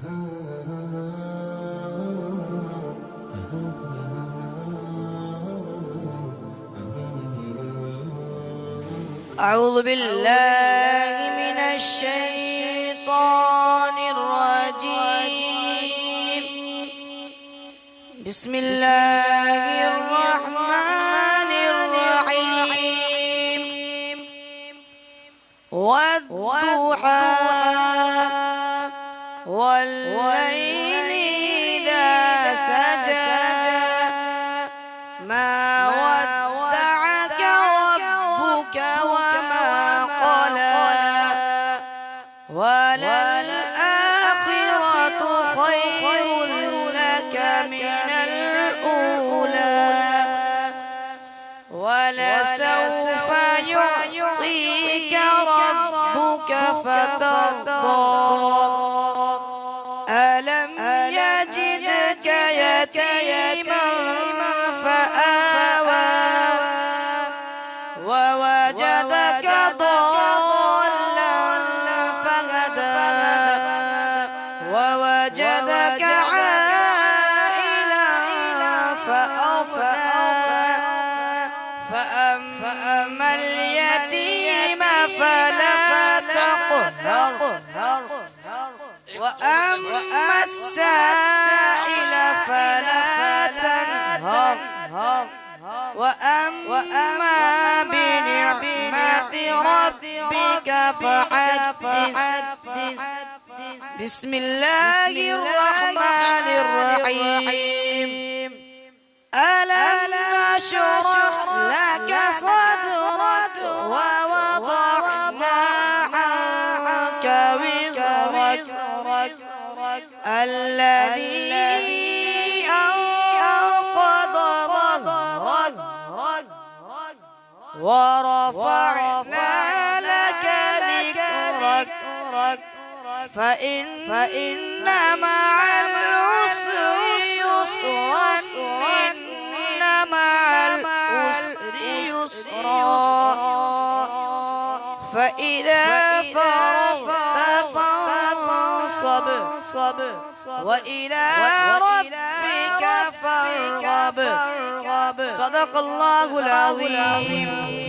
أعوذ بالله من الشيطان الرجيم. بسم الله الرحمن الرحيم. والضحى والليل إذا سجى ما ودعك ربك وما قلى وللآخرة خير لك من الأولى ولسوف يعطيك ربك فترضى ألم يجدك يتيما فآوى ووجدك ضالا فهدى ووجدك عائلا فأغنى فأما اليتيم فلا تقهر وأما السائل فلا تنهر وأما بنعمة ربك فحدث. بسم الله الرحمن الرحيم. ألم نشرح لك صدرك ووضعنا عنك وزرك الذي أنقض ظهرك ورفعنا لك ذكرك فإن مع العسر يسرا إن مع العسر يسرا فإذا فرغت فانصب وإلى ربك فارغب. صدق الله العظيم.